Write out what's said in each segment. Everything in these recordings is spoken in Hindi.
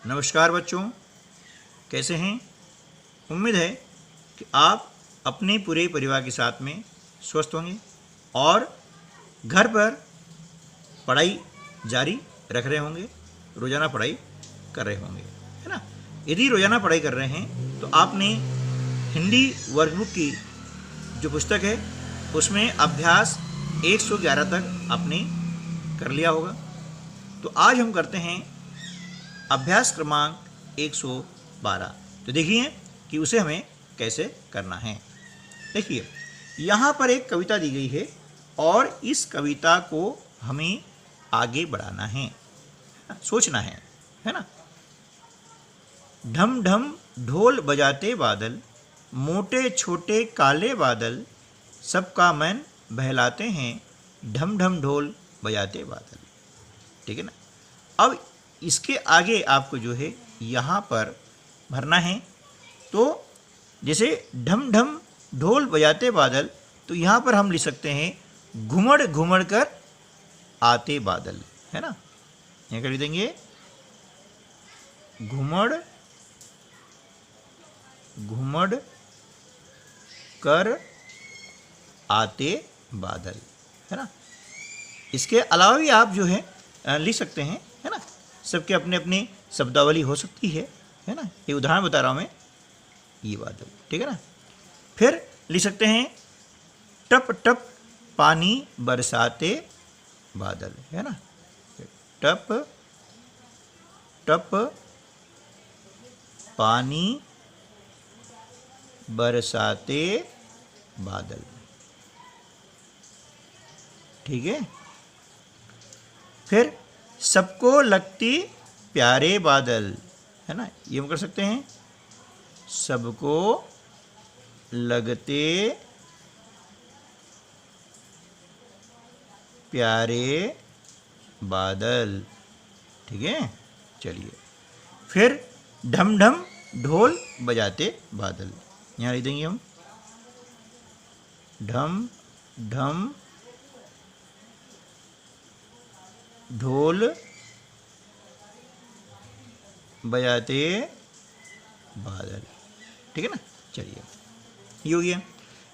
नमस्कार बच्चों, कैसे हैं? उम्मीद है कि आप अपने पूरे परिवार के साथ में स्वस्थ होंगे और घर पर पढ़ाई जारी रख रहे होंगे, रोज़ाना पढ़ाई कर रहे होंगे, है ना। यदि रोज़ाना पढ़ाई कर रहे हैं तो आपने हिंदी वर्कबुक की जो पुस्तक है उसमें अभ्यास 111 तक आपने कर लिया होगा। तो आज हम करते हैं अभ्यास क्रमांक 112। तो देखिए कि उसे हमें कैसे करना है। देखिए, यहाँ पर एक कविता दी गई है और इस कविता को हमें आगे बढ़ाना है, सोचना है ना। ढम ढम ढोल बजाते बादल, मोटे छोटे काले बादल, सबका मन बहलाते हैं, ढम ढम ढोल बजाते बादल। ठीक है ना। अब इसके आगे आपको जो है यहाँ पर भरना है। तो जैसे ढम ढम ढोल बजाते बादल, तो यहाँ पर हम लिख सकते हैं घुमड़ घुमड़ कर आते बादल, है ना। यहाँ कर लिख देंगे घुमड़ घुमड़ कर आते बादल, है ना। इसके अलावा भी आप जो है लिख सकते हैं, है ना। सबके अपने अपनी शब्दावली हो सकती है ना। ये उदाहरण बता रहा हूँ मैं, ये बादल, ठीक है ना। फिर लिख सकते हैं टप टप पानी बरसाते बादल, है ना। टप टप पानी बरसाते बादल, ठीक है। फिर सबको लगती प्यारे बादल, है ना। ये हम कर सकते हैं सबको लगते प्यारे बादल, ठीक है। चलिए, फिर ढम ढम ढोल बजाते बादल, यहाँ लिख देंगे हम ढम ढम ढोल बजाते बादल, ठीक है ना। चलिए, ये हो गया।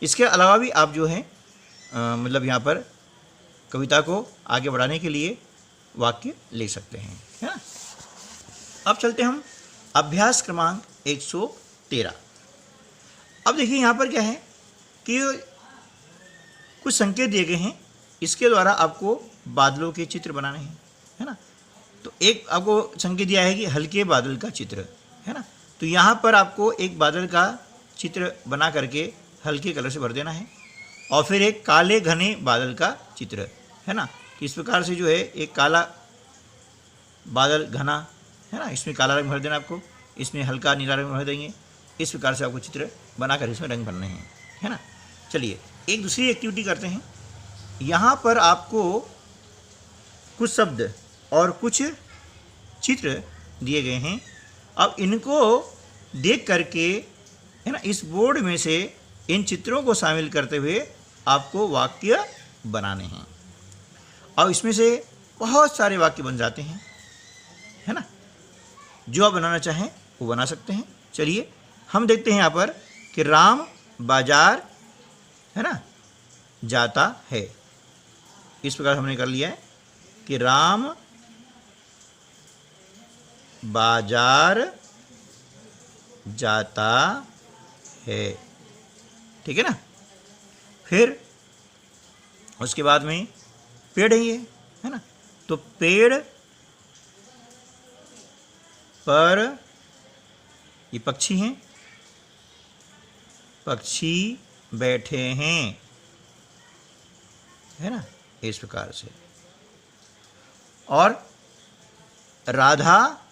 इसके अलावा भी आप जो है मतलब यहाँ पर कविता को आगे बढ़ाने के लिए वाक्य ले सकते हैं, है ना। अब चलते हम अभ्यास क्रमांक 113। अब देखिए यहाँ पर क्या है कि कुछ संकेत दिए गए हैं, इसके द्वारा आपको बादलों के चित्र बनाने हैं, है ना। तो एक आपको संकेत दिया है कि हल्के बादल का चित्र, है ना। तो यहाँ पर आपको एक बादल का चित्र बना करके हल्के कलर से भर देना है और फिर एक काले घने बादल का चित्र, है ना। इस प्रकार से जो है एक काला बादल घना, है ना, इसमें काला रंग भर देना आपको, इसमें हल्का नीला रंग भर देंगे। इस प्रकार से आपको चित्र बनाकर इसमें रंग भरने हैं, है ना। चलिए, एक दूसरी एक्टिविटी करते हैं। यहाँ पर आपको कुछ शब्द और कुछ चित्र दिए गए हैं। अब इनको देख करके, है ना, इस बोर्ड में से इन चित्रों को शामिल करते हुए आपको वाक्य बनाने हैं और इसमें से बहुत सारे वाक्य बन जाते हैं, है ना। जो आप बनाना चाहें वो बना सकते हैं। चलिए, हम देखते हैं यहाँ पर कि राम बाजार, है ना, जाता है। इस प्रकार हमने कर लिया है कि राम बाजार जाता है, ठीक है ना। फिर उसके बाद में पेड़ है ये, है ना। तो पेड़ पर ये पक्षी हैं, पक्षी बैठे हैं, है ना, इस प्रकार से। और राधा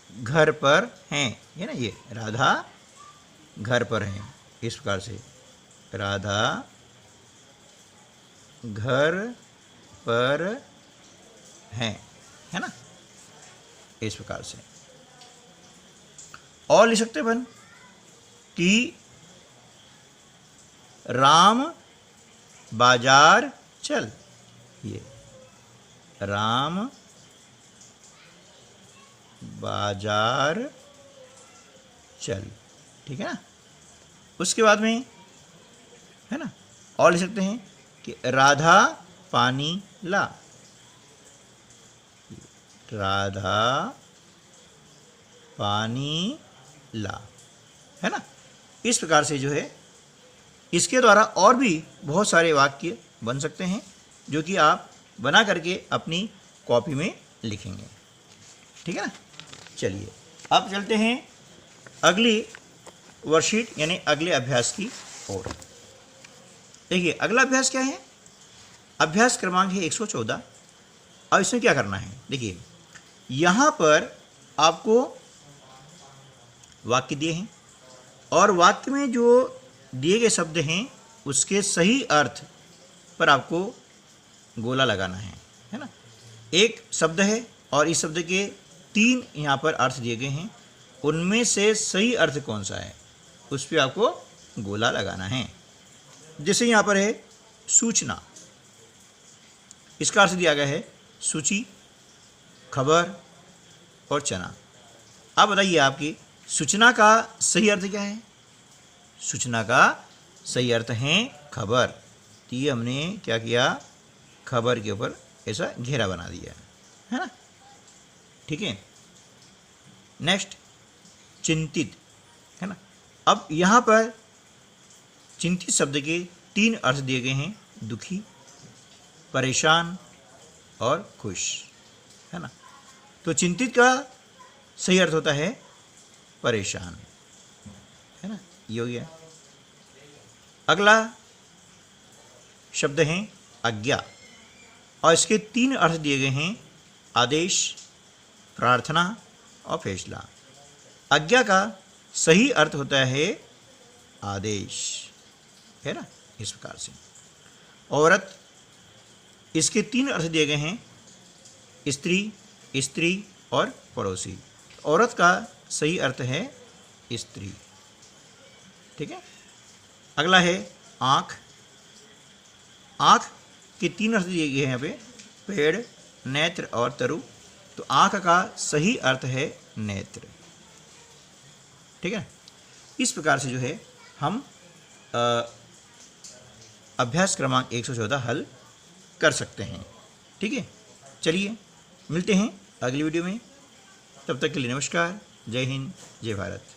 घर पर हैं, है ना, ये राधा घर पर हैं, इस प्रकार से राधा घर पर हैं, है ना, इस प्रकार से। और लिख सकते बन कि राम बाजार चल, ये राम बाजार चल, ठीक है ना। उसके बाद में है ना और लिख सकते हैं कि राधा पानी ला, राधा पानी ला, है ना। इस प्रकार से जो है इसके द्वारा और भी बहुत सारे वाक्य बन सकते हैं जो कि आप बना करके अपनी कॉपी में लिखेंगे, ठीक है ना। चलिए अब चलते हैं अगली वर्कशीट यानी अगले अभ्यास की ओर। देखिए अगला अभ्यास क्या है, अभ्यास क्रमांक है 114। अब इसमें क्या करना है, देखिए यहाँ पर आपको वाक्य दिए हैं और वाक्य में जो दिए गए शब्द हैं उसके सही अर्थ पर आपको गोला लगाना है ना। एक शब्द है और इस शब्द के 3 यहाँ पर अर्थ दिए गए हैं, उनमें से सही अर्थ कौन सा है उस पर आपको गोला लगाना है। जैसे यहाँ पर है सूचना, इसका अर्थ दिया गया है सूची, खबर और चना। अब बताइए आपकी सूचना का सही अर्थ क्या है, सूचना का सही अर्थ है खबर। तो ये हमने क्या किया, खबर के ऊपर ऐसा घेरा बना दिया है ना, ठीक है। नेक्स्ट चिंतित, है ना। अब यहाँ पर चिंतित शब्द के 3 अर्थ दिए गए हैं, दुखी, परेशान और खुश, है ना। तो चिंतित का सही अर्थ होता है परेशान, है ना, ये हो गया। अगला शब्द है आज्ञा और इसके 3 अर्थ दिए गए हैं, आदेश, प्रार्थना और फैसला। आज्ञा का सही अर्थ होता है आदेश, है ना, इस प्रकार से। औरत, इसके 3 अर्थ दिए गए हैं, स्त्री, स्त्री और पड़ोसी। औरत का सही अर्थ है स्त्री, ठीक है। अगला है आँख, आँख के 3 अर्थ दिए गए हैं यहाँ पे, पेड़, नेत्र और तरु। तो आँख का सही अर्थ है नेत्र, ठीक है। इस प्रकार से जो है हम अभ्यास क्रमांक 114 हल कर सकते हैं, ठीक है। चलिए मिलते हैं अगली वीडियो में, तब तक के लिए नमस्कार, जय हिंद, जय भारत।